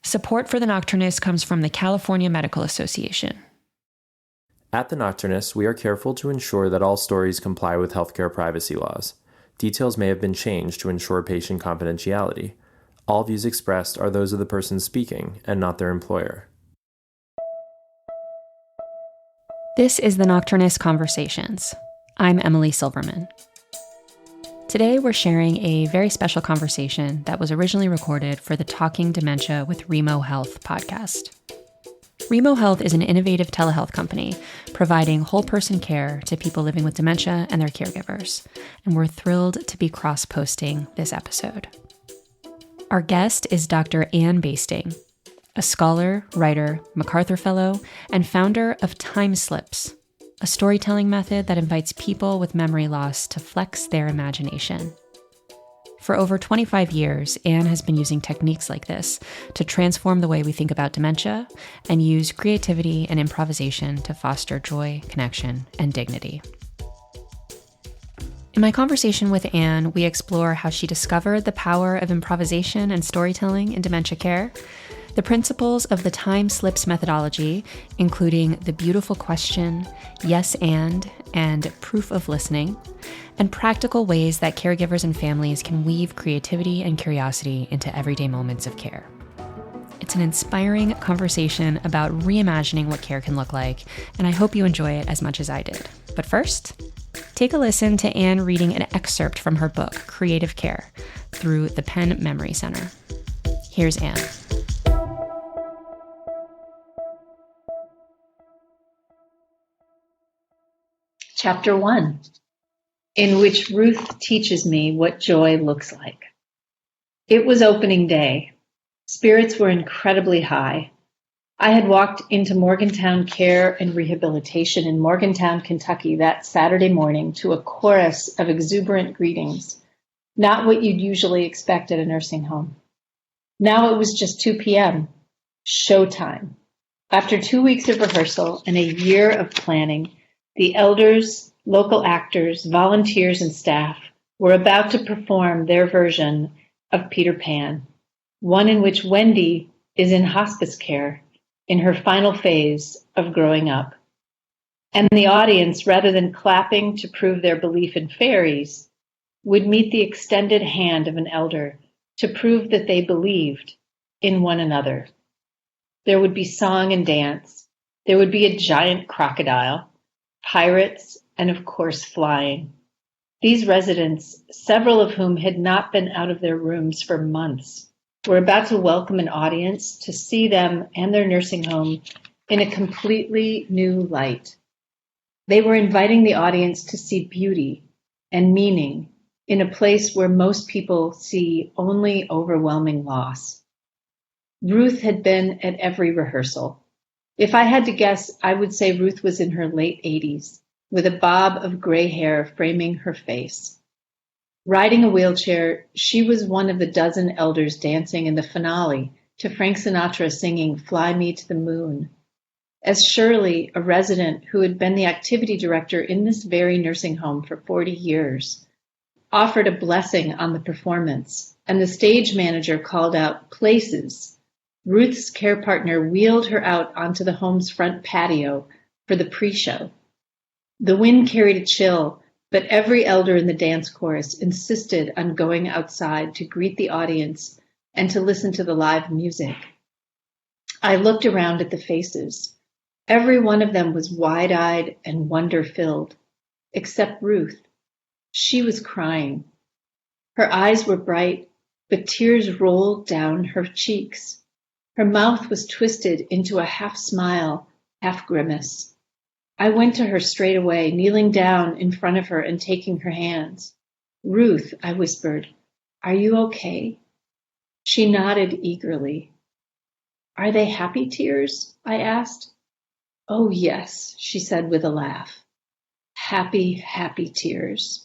Support for The Nocturnist comes from the California Medical Association. At The Nocturnist, we are careful to ensure that all stories comply with healthcare privacy laws. Details may have been changed to ensure patient confidentiality. All views expressed are those of the person speaking and not their employer. This is The Nocturnist Conversations. I'm Emily Silverman. Today, we're sharing a very special conversation that was originally recorded for the Talking Dementia with Remo Health podcast. Remo Health is an innovative telehealth company providing whole-person care to people living with dementia and their caregivers, and we're thrilled to be cross-posting this episode. Our guest is Dr. Ann Basting, a scholar, writer, MacArthur Fellow, and founder of TimeSlips, a storytelling method that invites people with memory loss to flex their imagination. For over 25 years, Anne has been using techniques like this to transform the way we think about dementia and use creativity and improvisation to foster joy, connection, and dignity. In my conversation with Anne, we explore how she discovered the power of improvisation and storytelling in dementia care, the principles of the TimeSlips methodology, including the beautiful question, yes and proof of listening, and practical ways that caregivers and families can weave creativity and curiosity into everyday moments of care. It's an inspiring conversation about reimagining what care can look like, and I hope you enjoy it as much as I did. But first, take a listen to Anne reading an excerpt from her book, Creative Care, through the Penn Memory Center. Here's Anne. Chapter 1, in which Ruth teaches me what joy looks like. It was opening day. Spirits were incredibly high. I had walked into Morgantown Care and Rehabilitation in Morgantown, Kentucky that Saturday morning to a chorus of exuberant greetings, not what you'd usually expect at a nursing home. Now it was just 2 p.m., showtime. After 2 weeks of rehearsal and a year of planning, the elders, local actors, volunteers, and staff were about to perform their version of Peter Pan, one in which Wendy is in hospice care in her final phase of growing up. And the audience, rather than clapping to prove their belief in fairies, would meet the extended hand of an elder to prove that they believed in one another. There would be song and dance. There would be a giant crocodile, pirates, and of course flying. These residents, several of whom had not been out of their rooms for months, were about to welcome an audience to see them and their nursing home in a completely new light. They were inviting the audience to see beauty and meaning in a place where most people see only overwhelming loss. Ruth had been at every rehearsal. If I had to guess, I would say Ruth was in her late 80s, with a bob of gray hair framing her face. Riding a wheelchair, she was one of the dozen elders dancing in the finale to Frank Sinatra singing "Fly Me to the Moon." As Shirley, a resident who had been the activity director in this very nursing home for 40 years, offered a blessing on the performance, and the stage manager called out "places," Ruth's care partner wheeled her out onto the home's front patio for the pre-show. The wind carried a chill, but every elder in the dance chorus insisted on going outside to greet the audience and to listen to the live music. I looked around at the faces. Every one of them was wide-eyed and wonder-filled, except Ruth. She was crying. Her eyes were bright, but tears rolled down her cheeks. Her mouth was twisted into a half smile, half grimace. I went to her straight away, kneeling down in front of her and taking her hands. "Ruth," I whispered, "are you okay?" She nodded eagerly. "Are they happy tears?" I asked. "Oh, yes," she said with a laugh. "Happy, happy tears."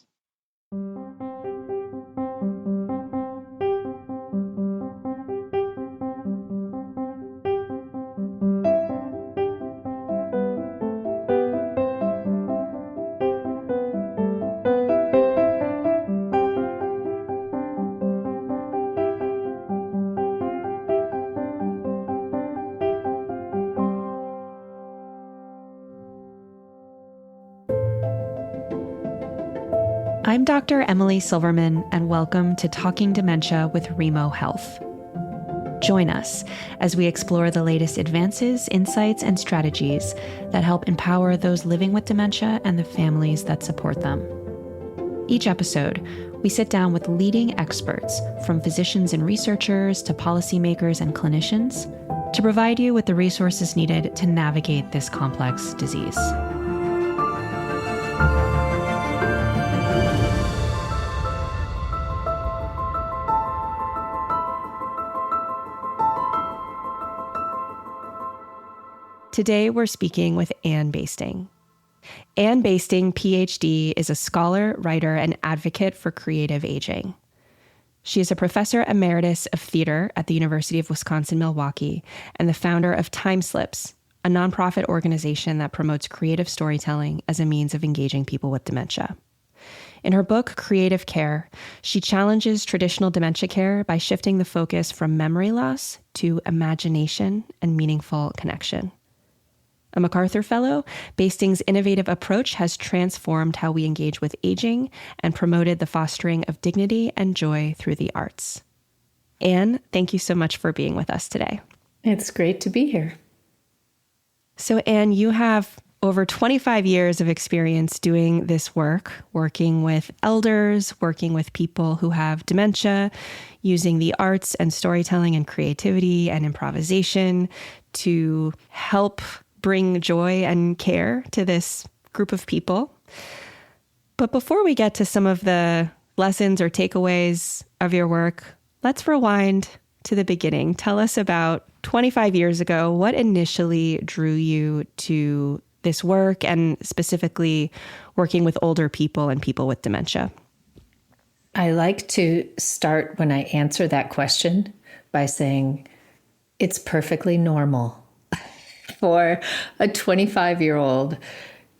I'm Dr. Emily Silverman, and welcome to Talking Dementia with Remo Health. Join us as we explore the latest advances, insights, and strategies that help empower those living with dementia and the families that support them. Each episode, we sit down with leading experts, from physicians and researchers to policymakers and clinicians, to provide you with the resources needed to navigate this complex disease. Today, we're speaking with Anne Basting. Anne Basting, PhD, is a scholar, writer, and advocate for creative aging. She is a professor emeritus of theater at the University of Wisconsin-Milwaukee and the founder of TimeSlips, a nonprofit organization that promotes creative storytelling as a means of engaging people with dementia. In her book, Creative Care, she challenges traditional dementia care by shifting the focus from memory loss to imagination and meaningful connection. A MacArthur Fellow, Basting's innovative approach has transformed how we engage with aging and promoted the fostering of dignity and joy through the arts. Anne, thank you so much for being with us today. It's great to be here. So, Anne, you have over 25 years of experience doing this work, working with elders, working with people who have dementia, using the arts and storytelling and creativity and improvisation to help bring joy and care to this group of people. But before we get to some of the lessons or takeaways of your work, let's rewind to the beginning. Tell us about 25 years ago, what initially drew you to this work and specifically working with older people and people with dementia? I like to start when I answer that question by saying it's perfectly normal for a 25-year-old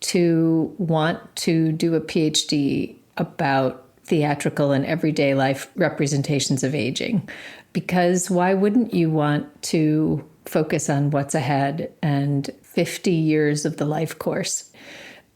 to want to do a PhD about theatrical and everyday life representations of aging. Because why wouldn't you want to focus on what's ahead and 50 years of the life course?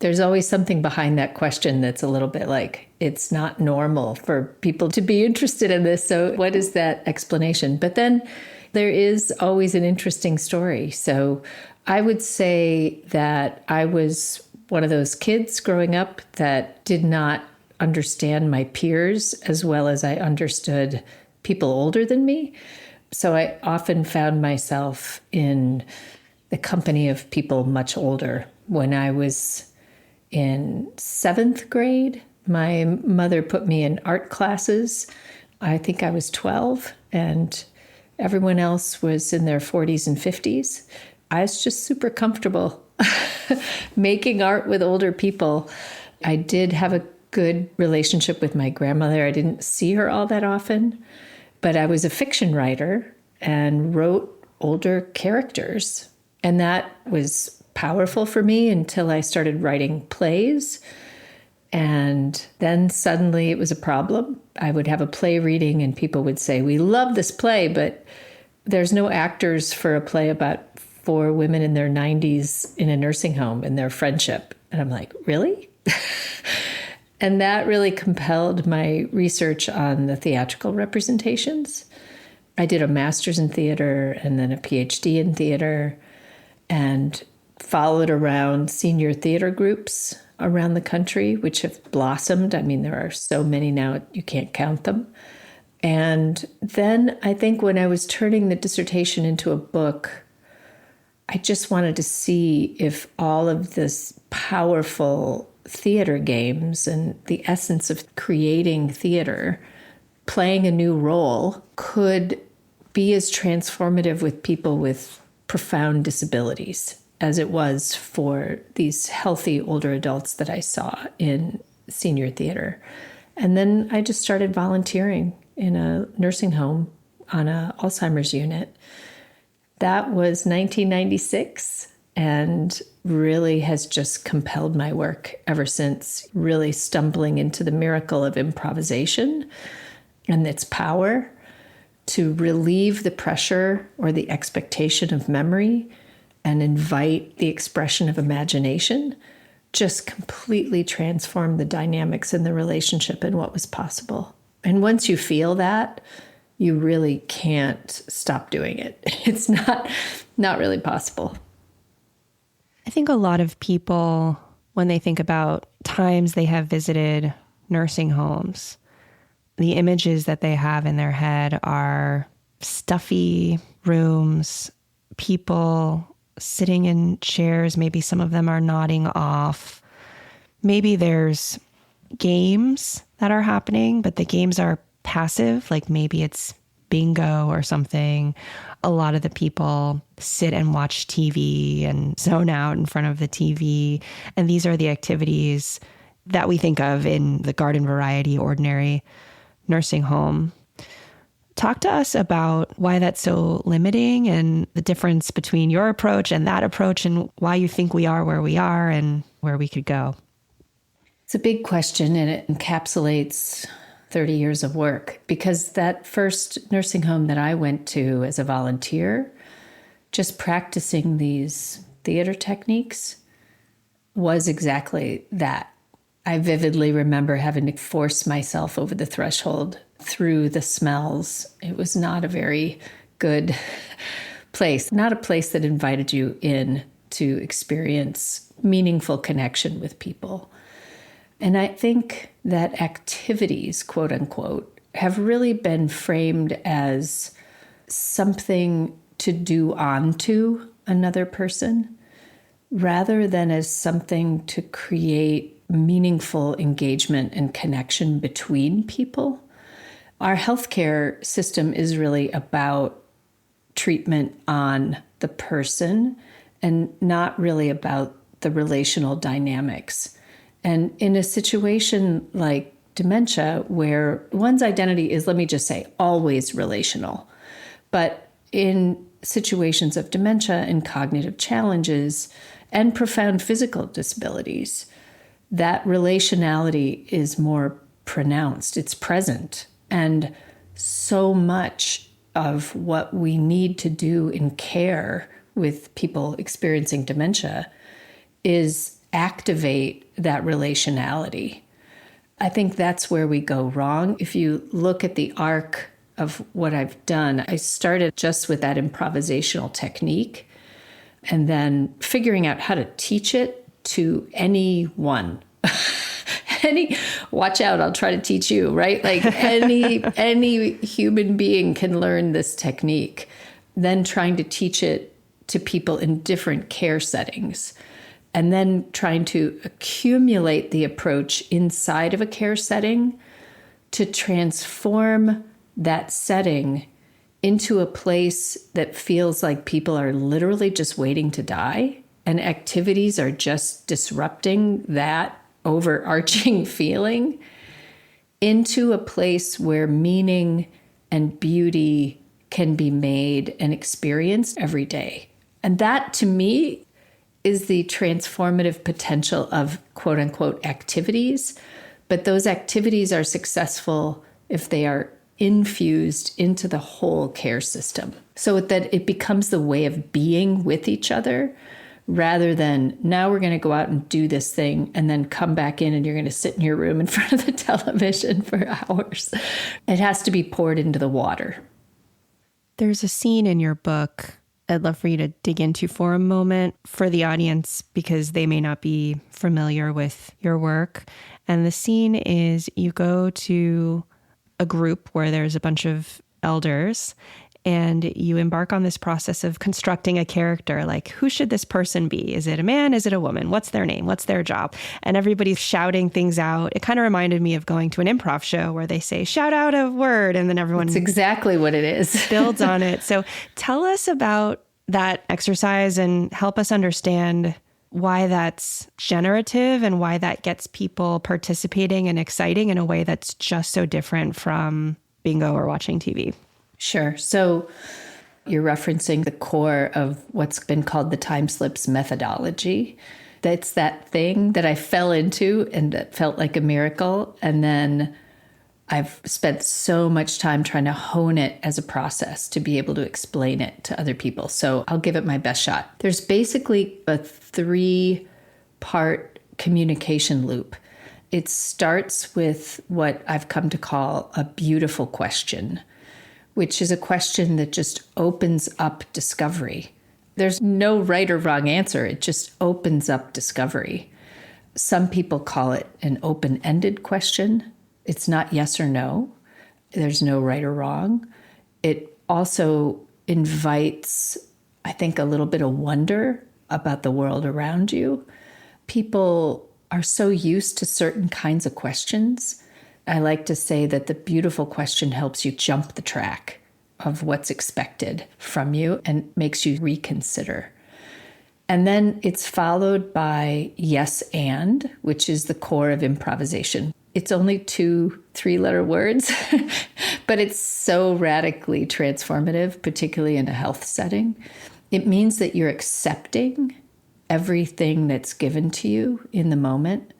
There's always something behind that question that's a little bit like, it's not normal for people to be interested in this. So what is that explanation? But then there is always an interesting story. So I would say that I was one of those kids growing up that did not understand my peers as well as I understood people older than me. So I often found myself in the company of people much older. When I was in 7th grade, my mother put me in art classes. I think I was 12, and everyone else was in their 40s and 50s. I was just super comfortable making art with older people. I did have a good relationship with my grandmother. I didn't see her all that often, but I was a fiction writer and wrote older characters. And that was powerful for me until I started writing plays. And then suddenly it was a problem. I would have a play reading and people would say, "We love this play, but there's no actors for a play about 4 women in their 90s in a nursing home and their friendship." And I'm like, really? And that really compelled my research on the theatrical representations. I did a master's in theater and then a PhD in theater and followed around senior theater groups around the country, which have blossomed. I mean, there are so many now, you can't count them. And then I think when I was turning the dissertation into a book, I just wanted to see if all of this powerful theater games and the essence of creating theater, playing a new role, could be as transformative with people with profound disabilities as it was for these healthy older adults that I saw in senior theater. And then I just started volunteering in a nursing home on an Alzheimer's unit. That was 1996 and really has just compelled my work ever since, really stumbling into the miracle of improvisation and its power to relieve the pressure or the expectation of memory and invite the expression of imagination just completely transformed the dynamics in the relationship and what was possible. And once you feel that, you really can't stop doing it. It's not really possible. I think a lot of people, when they think about times they have visited nursing homes, the images that they have in their head are stuffy rooms, people sitting in chairs. Maybe some of them are nodding off. Maybe there's games that are happening, but the games are passive, like maybe it's bingo or something. A lot of the people sit and watch TV and zone out in front of the TV. And these are the activities that we think of in the garden variety ordinary nursing home. Talk to us about why that's so limiting and the difference between your approach and that approach and why you think we are where we are and where we could go. It's a big question, and it encapsulates 30 years of work, because that first nursing home that I went to as a volunteer, just practicing these theater techniques was exactly that. I vividly remember having to force myself over the threshold through the smells. It was not a very good place, not a place that invited you in to experience meaningful connection with people. And I think that activities, quote unquote, have really been framed as something to do onto another person rather than as something to create meaningful engagement and connection between people. Our healthcare system is really about treatment on the person and not really about the relational dynamics. And in a situation like dementia, where one's identity is, let me just say, always relational, but in situations of dementia and cognitive challenges and profound physical disabilities, that relationality is more pronounced, it's present. And so much of what we need to do in care with people experiencing dementia is activate that relationality. I think that's where we go wrong. If you look at the arc of what I've done, I started just with that improvisational technique and then figuring out how to teach it to anyone. Watch out, I'll try to teach you, right? Like any human being can learn this technique. Then trying to teach it to people in different care settings. And then trying to accumulate the approach inside of a care setting to transform that setting into a place that feels like people are literally just waiting to die, and activities are just disrupting that overarching feeling, into a place where meaning and beauty can be made and experienced every day. And that, to me, is the transformative potential of quote unquote activities. But those activities are successful if they are infused into the whole care system, so that it becomes the way of being with each other, rather than now we're going to go out and do this thing and then come back in and you're going to sit in your room in front of the television for hours. It has to be poured into the water. There's a scene in your book I'd love for you to dig into for a moment for the audience, because they may not be familiar with your work. And the scene is you go to a group where there's a bunch of elders and you embark on this process of constructing a character. Like, who should this person be? Is it a man? Is it a woman? What's their name? What's their job? And everybody's shouting things out. It kind of reminded me of going to an improv show where they say, shout out a word, and then everyone... That's exactly what it is. builds on it. So tell us about that exercise and help us understand why that's generative and why that gets people participating and exciting in a way that's just so different from bingo or watching TV. Sure. So you're referencing the core of what's been called the TimeSlips methodology. That's that thing that I fell into and that felt like a miracle. And then I've spent so much time trying to hone it as a process to be able to explain it to other people. So I'll give it my best shot. There's basically a 3-part communication loop. It starts with what I've come to call a beautiful question, which is a question that just opens up discovery. There's no right or wrong answer. It just opens up discovery. Some people call it an open-ended question. It's not yes or no. There's no right or wrong. It also invites, I think, a little bit of wonder about the world around you. People are so used to certain kinds of questions. I like to say that the beautiful question helps you jump the track of what's expected from you and makes you reconsider. And then it's followed by yes and, which is the core of improvisation. It's only 2 3-letter words, but it's so radically transformative, particularly in a health setting. It means that you're accepting everything that's given to you in the moment,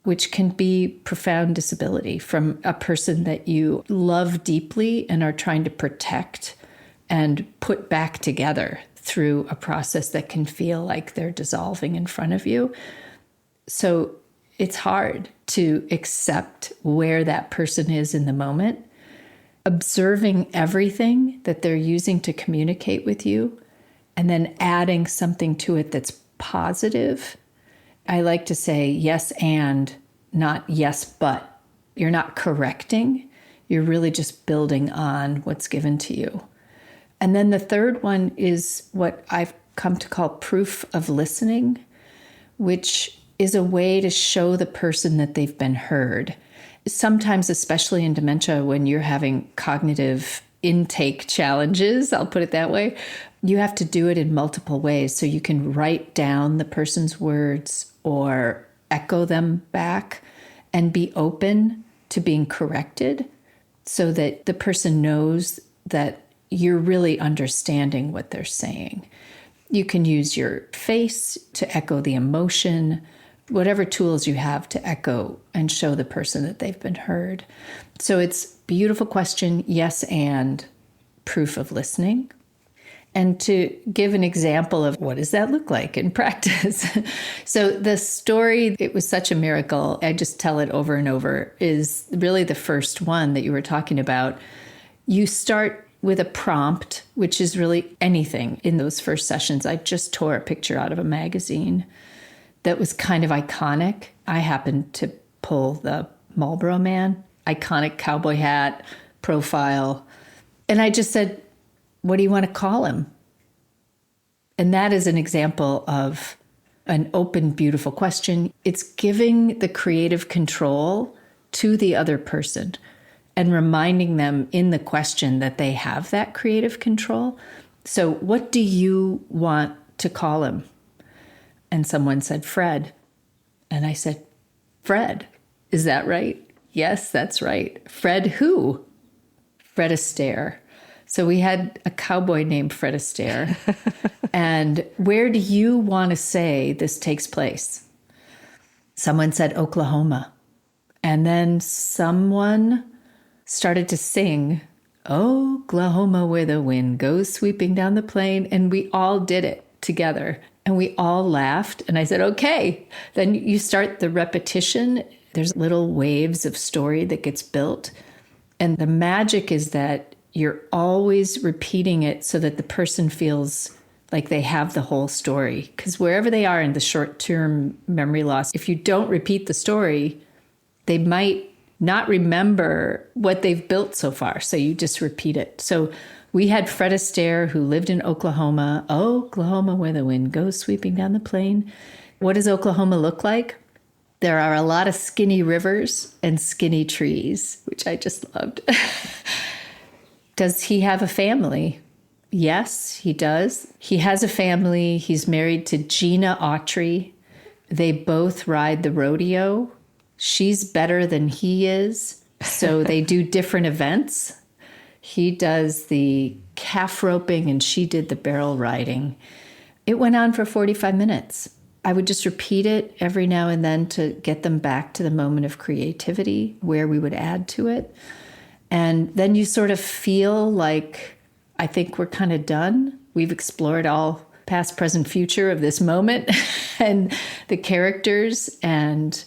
which can be profound disability from a person that you love deeply and are trying to protect and put back together through a process that can feel like they're dissolving in front of you. So it's hard to accept where that person is in the moment, observing everything that they're using to communicate with you, and then adding something to it that's positive. I like to say yes and, not yes but. You're not correcting. You're really just building on what's given to you. And then the third one is what I've come to call proof of listening, which is a way to show the person that they've been heard. Sometimes, especially in dementia, when you're having cognitive intake challenges, I'll put it that way, you have to do it in multiple ways. So you can write down the person's words or echo them back and be open to being corrected so that the person knows that you're really understanding what they're saying. You can use your face to echo the emotion, whatever tools you have to echo and show the person that they've been heard. So it's beautiful question, yes, and proof of listening. And to give an example of what does that look like in practice. So the story, it was such a miracle, I just tell it over and over, is really the first one that you were talking about. You start with a prompt, which is really anything. In those first sessions, I just tore a picture out of a magazine that was kind of iconic. I happened to pull the Marlboro Man, iconic cowboy hat, profile. And I just said, what do you want to call him? And that is an example of an open, beautiful question. It's giving the creative control to the other person and reminding them in the question that they have that creative control. So what do you want to call him? And someone said, Fred. And I said, Fred, is that right? Yes, that's right. Fred who? Fred Astaire. So we had a cowboy named Fred Astaire. And where do you want to say this takes place? Someone said Oklahoma. And then someone started to sing, Oklahoma, where the wind goes sweeping down the plain. And we all did it together. And we all laughed. And I said, okay. Then you start the repetition. There's little waves of story that gets built. And the magic is that you're always repeating it so that the person feels like they have the whole story. Because wherever they are in the short-term memory loss, if you don't repeat the story, they might not remember what they've built so far. So you just repeat it. So we had Fred Astaire, who lived in Oklahoma. Oklahoma, where the wind goes sweeping down the plain. What does Oklahoma look like? There are a lot of skinny rivers and skinny trees, which I just loved. Does he have a family? Yes, he does. He has a family. He's married to Gina Autry. They both ride the rodeo. She's better than he is, so they do different events. He does the calf roping and she did the barrel riding. It went on for 45 minutes. I would just repeat it every now and then to get them back to the moment of creativity where we would add to it. And then you sort of feel like, I think we're kind of done. We've explored all past, present, future of this moment and the characters. And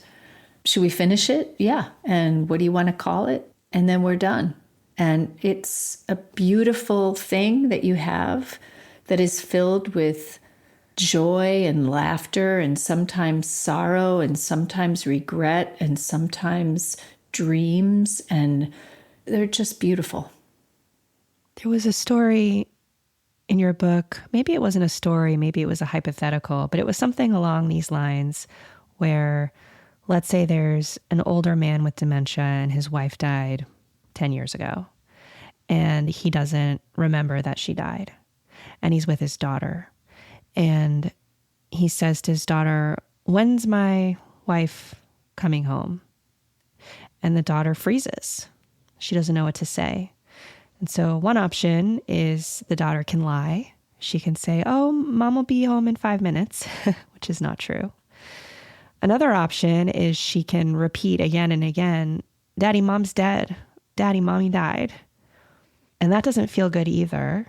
should we finish it? Yeah. And what do you want to call it? And then we're done. And it's a beautiful thing that you have that is filled with joy and laughter and sometimes sorrow and sometimes regret and sometimes dreams. And they're just beautiful. There was a story in your book, maybe it wasn't a story, maybe it was a hypothetical, but it was something along these lines where, let's say there's an older man with dementia and his wife died 10 years ago, and he doesn't remember that she died, and he's with his daughter. And he says to his daughter, "When's my wife coming home?" And the daughter freezes. She doesn't know what to say. And so one option is the daughter can lie. She can say, "Oh, mom will be home in 5 minutes," which is not true. Another option is she can repeat again and again, "Daddy, mom's dead. Daddy, mommy died." And that doesn't feel good either.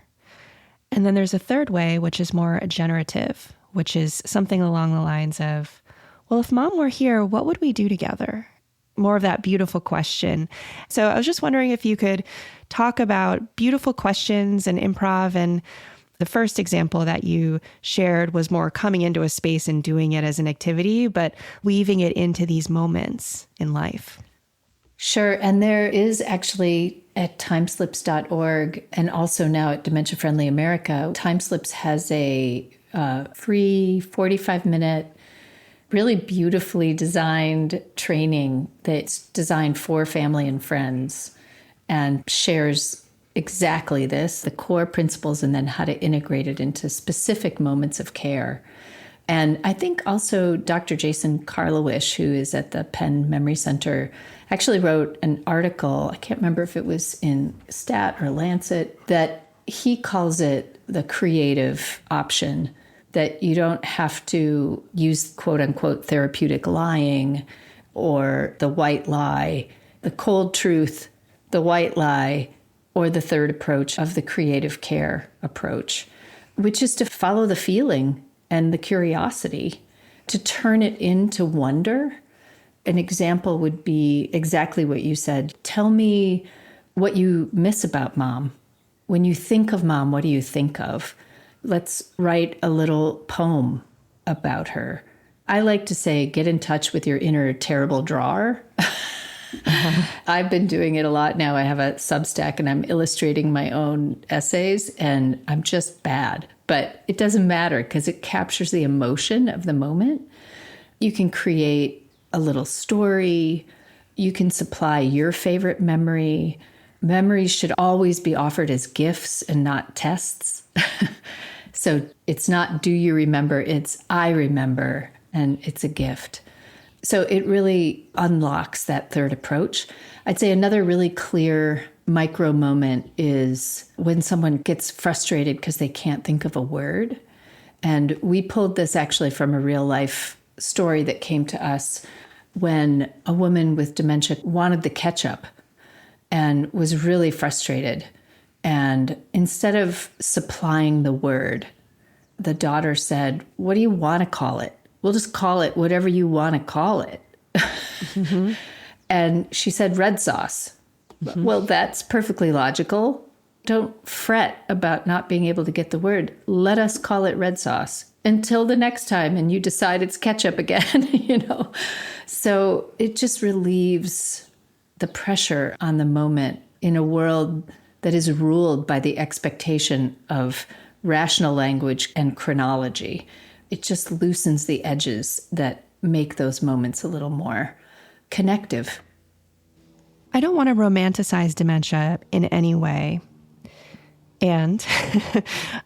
And then there's a third way, which is more generative, which is something along the lines of, "Well, if mom were here, what would we do together?" More of that beautiful question. So I was just wondering if you could talk about beautiful questions and improv. And the first example that you shared was more coming into a space and doing it as an activity, but weaving it into these moments in life. Sure. And there is actually at timeslips.org and also now at Dementia Friendly America, TimeSlips has a free 45-minute, really beautifully designed training that's designed for family and friends and shares exactly this, the core principles, and then how to integrate it into specific moments of care. And I think also Dr. Jason Karlawish, who is at the Penn Memory Center, actually wrote an article, I can't remember if it was in Stat or Lancet, that he calls it the creative option, that you don't have to use quote unquote therapeutic lying or the white lie, the cold truth, the white lie, or the third approach of the creative care approach, which is to follow the feeling and the curiosity, to turn it into wonder. An example would be exactly what you said. Tell me what you miss about mom. When you think of mom, what do you think of? Let's write a little poem about her. I like to say, get in touch with your inner terrible drawer. I've been doing it a lot now. I have a Substack and I'm illustrating my own essays and I'm just bad. But it doesn't matter because it captures the emotion of the moment. You can create a little story. You can supply your favorite memory. Memories should always be offered as gifts and not tests. So it's not do you remember, it's I remember, and it's a gift. So it really unlocks that third approach. I'd say another really clear micro moment is when someone gets frustrated because they can't think of a word. And we pulled this actually from a real life story that came to us when a woman with dementia wanted the ketchup and was really frustrated. And instead of supplying the word, the daughter said, "What do you want to call it? We'll just call it whatever you want to call it." Mm-hmm. And she said, "Red sauce." Mm-hmm. Well, that's perfectly logical. Don't fret about not being able to get the word. Let us call it red sauce until the next time and you decide it's ketchup again, So it just relieves the pressure on the moment in a world that is ruled by the expectation of rational language and chronology. It just loosens the edges that make those moments a little more connective. I don't want to romanticize dementia in any way. And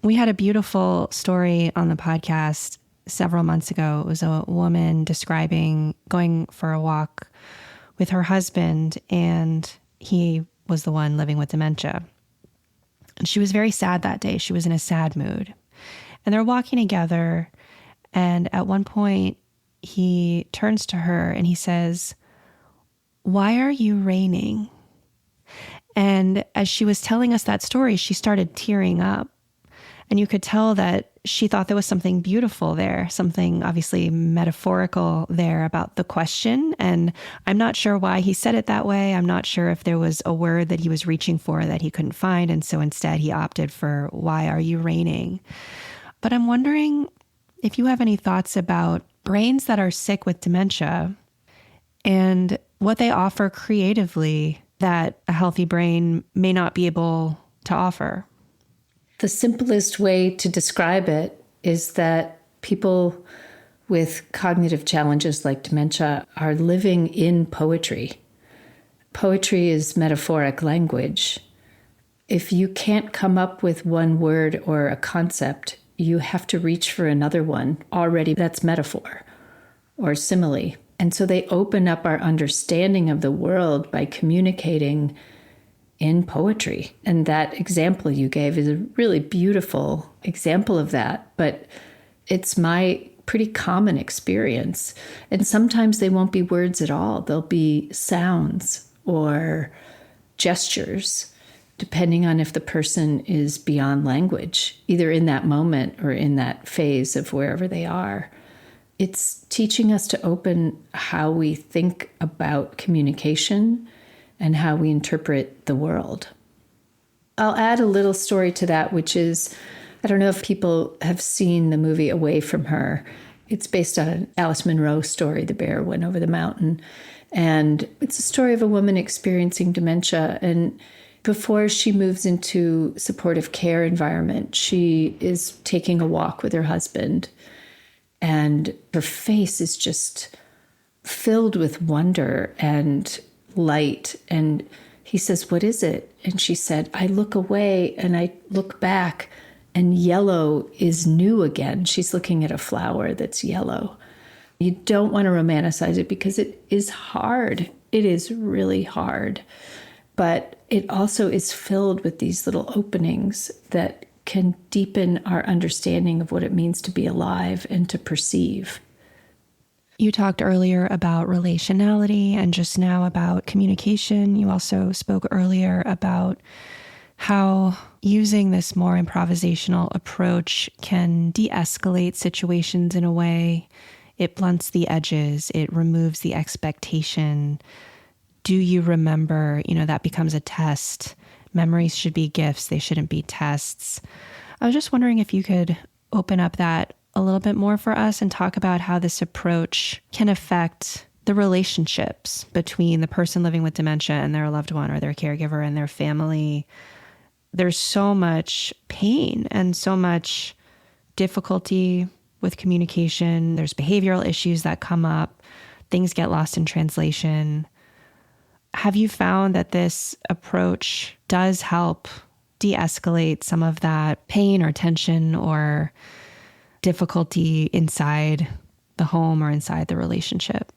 we had a beautiful story on the podcast several months ago. It was a woman describing going for a walk with her husband, and he was the one living with dementia. And she was very sad that day. She was in a sad mood. And they're walking together, and at one point, he turns to her and he says, "Why are you raining?" And as she was telling us that story, she started tearing up. And you could tell that she thought there was something beautiful there, something obviously metaphorical there about the question. And I'm not sure why he said it that way. I'm not sure if there was a word that he was reaching for that he couldn't find. And so instead he opted for, "Why are you raining?" But I'm wondering if you have any thoughts about brains that are sick with dementia and what they offer creatively that a healthy brain may not be able to offer. The simplest way to describe it is that people with cognitive challenges like dementia are living in poetry. Poetry is metaphoric language. If you can't come up with one word or a concept, you have to reach for another one. Already that's metaphor or simile. And so they open up our understanding of the world by communicating in poetry. And that example you gave is a really beautiful example of that. But it's my pretty common experience. And sometimes they won't be words at all. They'll be sounds or gestures, depending on if the person is beyond language, either in that moment or in that phase of wherever they are. It's teaching us to open how we think about communication and how we interpret the world. I'll add a little story to that, which is, I don't know if people have seen the movie Away from Her. It's based on an Alice Munro story, The Bear Went Over the Mountain. And it's a story of a woman experiencing dementia. And before she moves into supportive care environment, she is taking a walk with her husband. And her face is just filled with wonder and light. And he says, "What is it?" And she said, "I look away and I look back and yellow is new again." She's looking at a flower that's yellow. You don't want to romanticize it because it is hard. It is really hard. But it also is filled with these little openings that can deepen our understanding of what it means to be alive and to perceive. You talked earlier about relationality and just now about communication. You also spoke earlier about how using this more improvisational approach can de-escalate situations in a way. It blunts the edges. It removes the expectation. Do you remember? That becomes a test. Memories should be gifts. They shouldn't be tests. I was just wondering if you could open up that a little bit more for us and talk about how this approach can affect the relationships between the person living with dementia and their loved one or their caregiver and their family. There's so much pain and so much difficulty with communication. There's behavioral issues that come up. Things get lost in translation. Have you found that this approach does help de-escalate some of that pain or tension or difficulty inside the home or inside the relationship?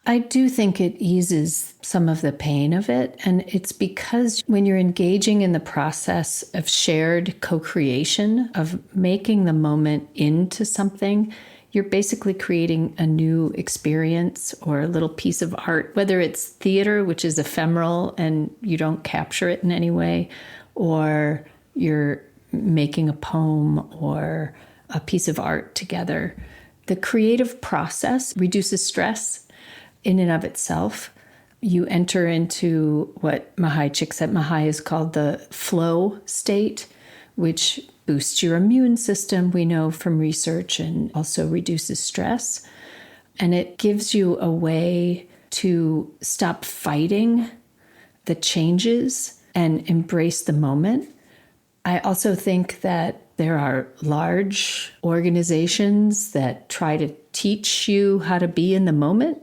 I do think it eases some of the pain of it. And it's because when you're engaging in the process of shared co-creation, of making the moment into something, you're basically creating a new experience or a little piece of art, whether it's theater, which is ephemeral and you don't capture it in any way, or you're making a poem or a piece of art together. The creative process reduces stress in and of itself. You enter into what Mahai Csikszentmihalyi is called the flow state, which boosts your immune system, we know from research, and also reduces stress. And it gives you a way to stop fighting the changes and embrace the moment. I also think that there are large organizations that try to teach you how to be in the moment.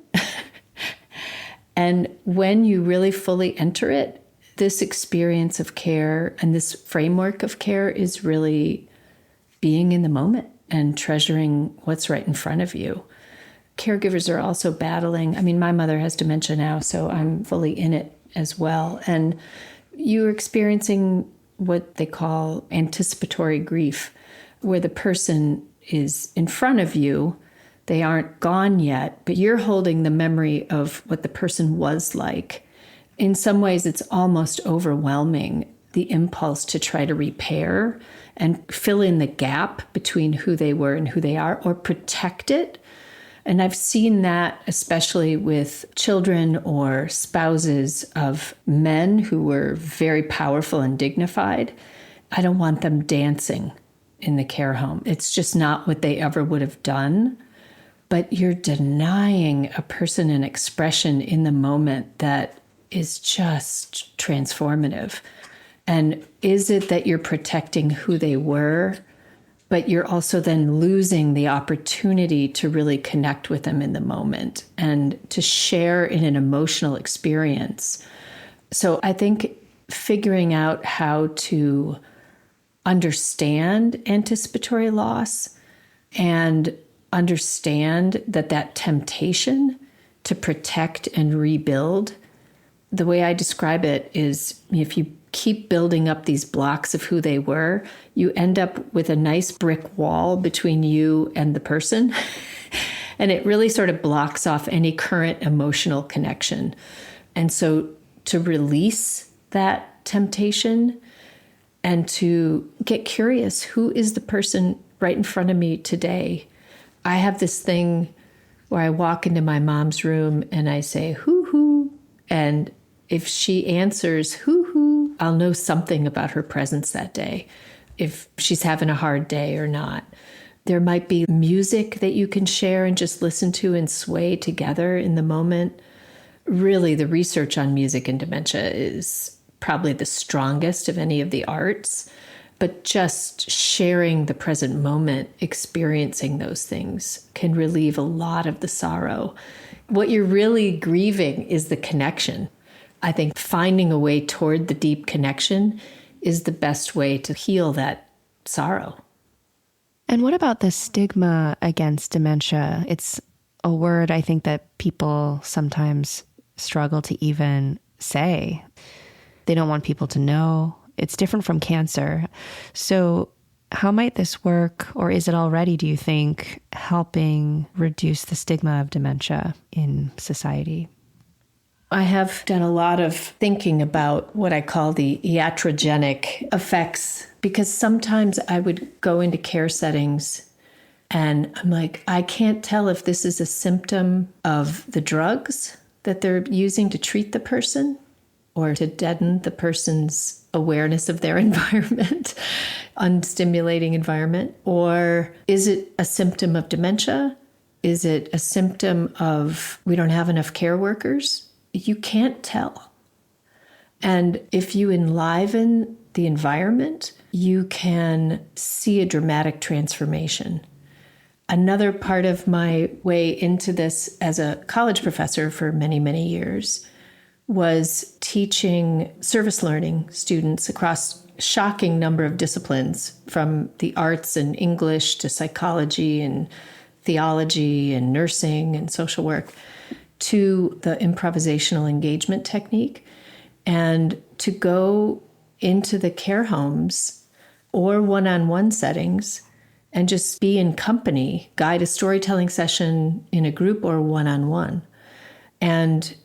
And when you really fully enter it, this experience of care and this framework of care is really being in the moment and treasuring what's right in front of you. Caregivers are also battling. My mother has dementia now, so I'm fully in it as well. And you're experiencing what they call anticipatory grief, where the person is in front of you. They aren't gone yet, but you're holding the memory of what the person was like. In some ways, it's almost overwhelming the impulse to try to repair and fill in the gap between who they were and who they are, or protect it. And I've seen that especially with children or spouses of men who were very powerful and dignified. I don't want them dancing in the care home. It's just not what they ever would have done. But you're denying a person an expression in the moment that is just transformative. And is it that you're protecting who they were, but you're also then losing the opportunity to really connect with them in the moment and to share in an emotional experience? So I think figuring out how to understand anticipatory loss and understand that temptation to protect and rebuild, the way I describe it is, if you keep building up these blocks of who they were, you end up with a nice brick wall between you and the person. And it really sort of blocks off any current emotional connection. And so to release that temptation and to get curious, who is the person right in front of me today? I have this thing where I walk into my mom's room and I say, hoo hoo. And if she answers hoo hoo, I'll know something about her presence that day, if she's having a hard day or not. There might be music that you can share and just listen to and sway together in the moment. Really, the research on music and dementia is probably the strongest of any of the arts, but just sharing the present moment, experiencing those things can relieve a lot of the sorrow. What you're really grieving is the connection. I think finding a way toward the deep connection is the best way to heal that sorrow. And what about the stigma against dementia? It's a word I think that people sometimes struggle to even say. They don't want people to know. It's different from cancer. So how might this work, or is it already, do you think, helping reduce the stigma of dementia in society? I have done a lot of thinking about what I call the iatrogenic effects, because sometimes I would go into care settings and I'm like, I can't tell if this is a symptom of the drugs that they're using to treat the person or to deaden the person's awareness of their environment, unstimulating environment, or is it a symptom of dementia? Is it a symptom of we don't have enough care workers? You can't tell. And if you enliven the environment, you can see a dramatic transformation. Another part of my way into this as a college professor for many, many years was teaching service learning students across a shocking number of disciplines, from the arts and English to psychology and theology and nursing and social work, to the improvisational engagement technique, and to go into the care homes or one-on-one settings and just be in company, guide a storytelling session in a group or one-on-one. And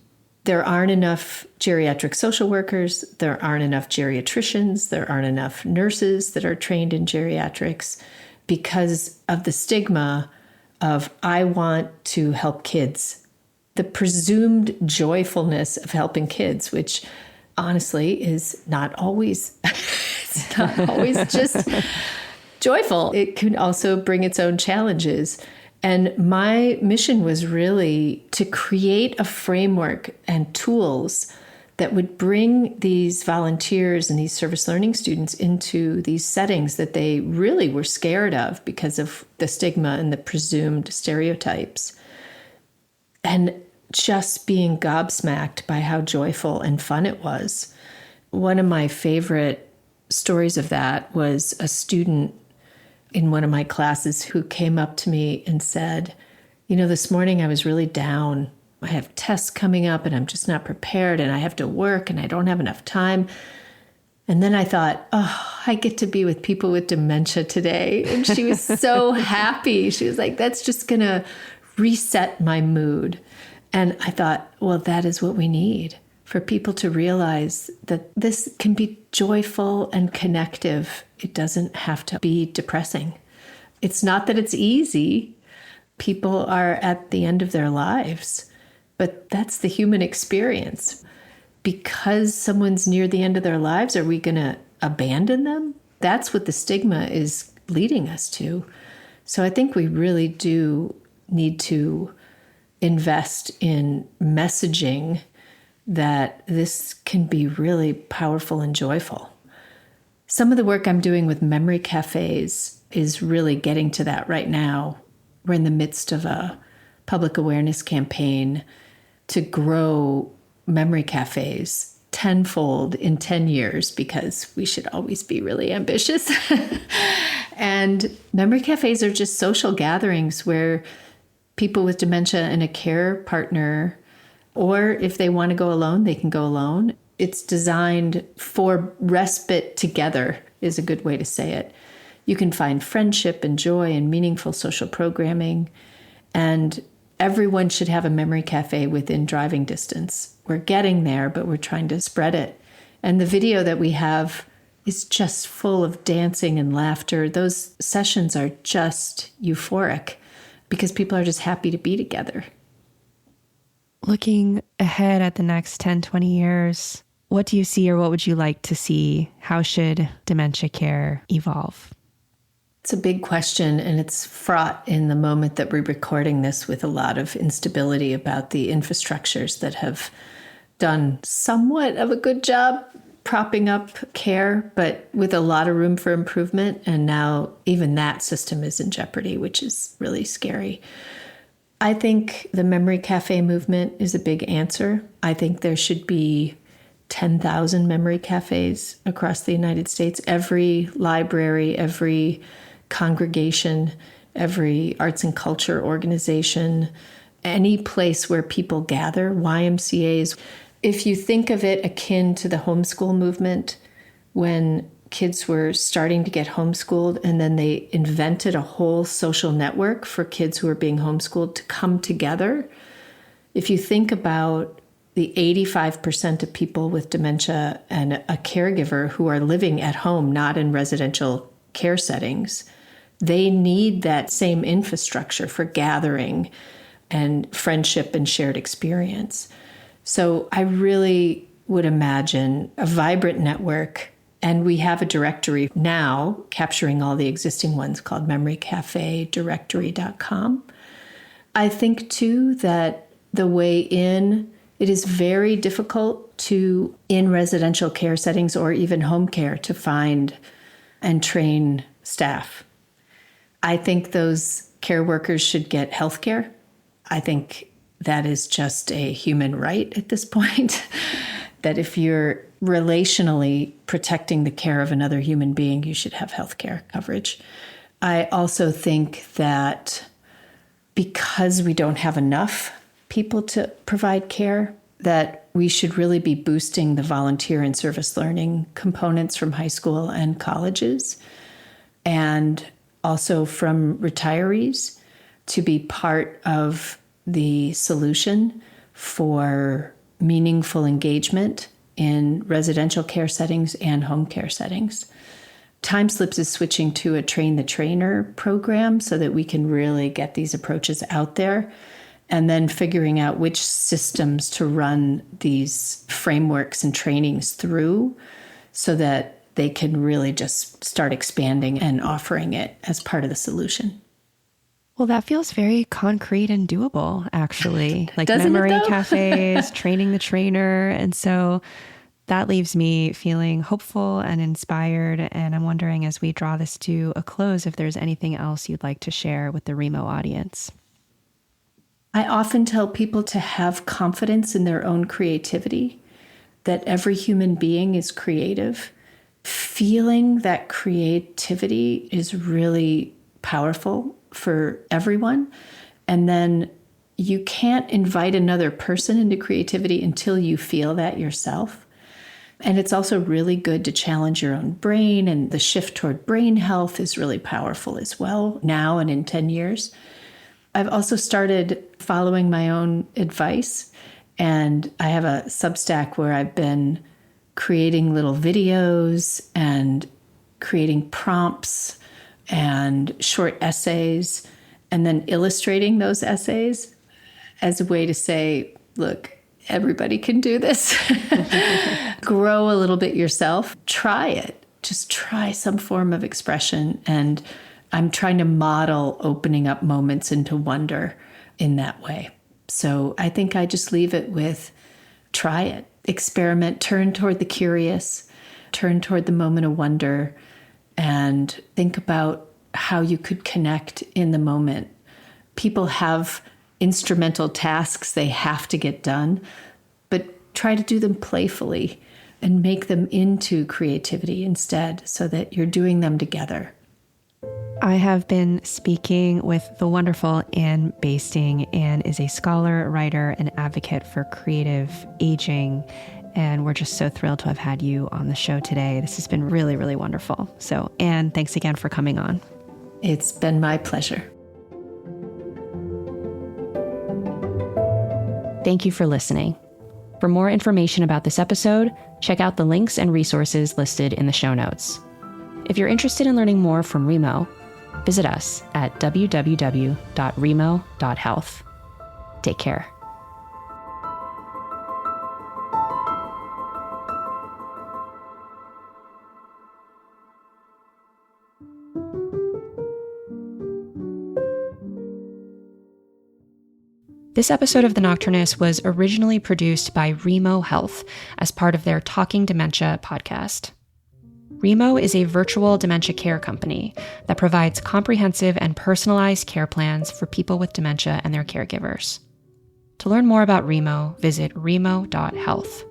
there aren't enough geriatric social workers, there aren't enough geriatricians, there aren't enough nurses that are trained in geriatrics because of the stigma of, I want to help kids. The presumed joyfulness of helping kids, which honestly is not always, it's not always just joyful. It can also bring its own challenges. And my mission was really to create a framework and tools that would bring these volunteers and these service learning students into these settings that they really were scared of because of the stigma and the presumed stereotypes. And just being gobsmacked by how joyful and fun it was. One of my favorite stories of that was a student in one of my classes who came up to me and said, this morning I was really down. I have tests coming up and I'm just not prepared and I have to work and I don't have enough time. And then I thought, I get to be with people with dementia today. And she was so happy. She was like, that's just going to reset my mood. And I thought, well, that is what we need. for people to realize that this can be joyful and connective. It doesn't have to be depressing. It's not that it's easy. People are at the end of their lives, but that's the human experience. Because someone's near the end of their lives, are we going to abandon them? That's what the stigma is leading us to. So I think we really do need to invest in messaging that this can be really powerful and joyful. Some of the work I'm doing with memory cafes is really getting to that right now. We're in the midst of a public awareness campaign to grow memory cafes tenfold in 10 years, because we should always be really ambitious. And memory cafes are just social gatherings where people with dementia and a care partner, or if they want to go alone, they can go alone. It's designed for respite together, is a good way to say it. You can find friendship and joy and meaningful social programming. And everyone should have a memory cafe within driving distance. We're getting there, but we're trying to spread it. And the video that we have is just full of dancing and laughter. Those sessions are just euphoric because people are just happy to be together. Looking ahead at the next 10, 20 years, what do you see, or what would you like to see? How should dementia care evolve? It's a big question, and it's fraught in the moment that we're recording this with a lot of instability about the infrastructures that have done somewhat of a good job propping up care, but with a lot of room for improvement. And now even that system is in jeopardy, which is really scary. I think the memory cafe movement is a big answer. I think there should be 10,000 memory cafes across the United States. Every library, every congregation, every arts and culture organization, any place where people gather, YMCAs. If you think of it akin to the homeschool movement, when kids were starting to get homeschooled and then they invented a whole social network for kids who were being homeschooled to come together. If you think about the 85% of people with dementia and a caregiver who are living at home, not in residential care settings, they need that same infrastructure for gathering and friendship and shared experience. So I really would imagine a vibrant network, and we have a directory now capturing all the existing ones called memorycafedirectory.com. I think, too, that the way in, it is very difficult to, in residential care settings or even home care, to find and train staff. I think those care workers should get health care. I think that is just a human right at this point, that if you're relationally protecting the care of another human being, you should have health care coverage. I also think that because we don't have enough people to provide care, that we should really be boosting the volunteer and service learning components from high school and colleges, and also from retirees, to be part of the solution for meaningful engagement in residential care settings and home care settings. TimeSlips is switching to a train the trainer program so that we can really get these approaches out there, and then figuring out which systems to run these frameworks and trainings through so that they can really just start expanding and offering it as part of the solution. Well, that feels very concrete and doable, actually. Like Doesn't memory it, though? cafes, training the trainer. And so that leaves me feeling hopeful and inspired. And I'm wondering, as we draw this to a close, if there's anything else you'd like to share with the Remo audience. I often tell people to have confidence in their own creativity, that every human being is creative. Feeling that creativity is really powerful for everyone. And then you can't invite another person into creativity until you feel that yourself. And it's also really good to challenge your own brain, and the shift toward brain health is really powerful as well now and in 10 years. I've also started following my own advice And I have a Substack where I've been creating little videos and creating prompts and short essays, and then illustrating those essays as a way to say, look, everybody can do this. Grow a little bit yourself. Try it. Just try some form of expression. And I'm trying to model opening up moments into wonder in that way. So I think I just leave it with try it, experiment, turn toward the curious, turn toward the moment of wonder, and think about how you could connect in the moment. People have instrumental tasks they have to get done, but try to do them playfully and make them into creativity instead so that you're doing them together. I have been speaking with the wonderful Anne Basting. Anne is a scholar, writer, and advocate for creative aging, and we're just so thrilled to have had you on the show today. This has been really, really wonderful. So, Anne, thanks again for coming on. It's been my pleasure. Thank you for listening. For more information about this episode, check out the links and resources listed in the show notes. If you're interested in learning more from Remo, visit us at www.remo.health. Take care. This episode of The Nocturnist was originally produced by Remo Health as part of their Talking Dementia podcast. Remo is a virtual dementia care company that provides comprehensive and personalized care plans for people with dementia and their caregivers. To learn more about Remo, visit remo.health.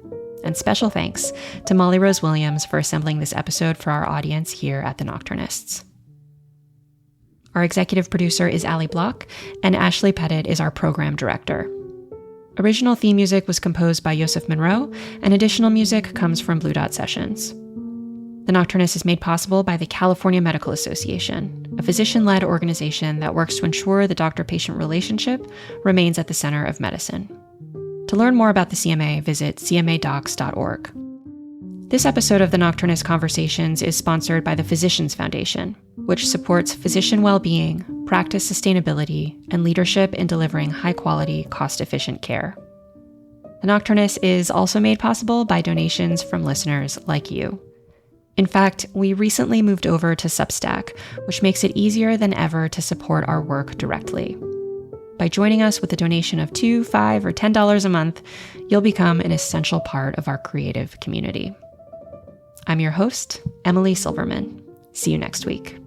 And special thanks to Molly Rose Williams for assembling this episode for our audience here at The Nocturnists. Our executive producer is Allie Block, and Ashley Pettit is our program director. Original theme music was composed by Yosef Monroe, and additional music comes from Blue Dot Sessions. The Nocturnist is made possible by the California Medical Association, a physician-led organization that works to ensure the doctor-patient relationship remains at the center of medicine. To learn more about the CMA, visit cmadocs.org. This episode of the Nocturnist Conversations is sponsored by the Physicians Foundation, which supports physician well-being, practice sustainability, and leadership in delivering high-quality, cost-efficient care. The Nocturnist is also made possible by donations from listeners like you. In fact, we recently moved over to Substack, which makes it easier than ever to support our work directly. By joining us with a donation of $2, $5, or $10 a month, you'll become an essential part of our creative community. I'm your host, Emily Silverman. See you next week.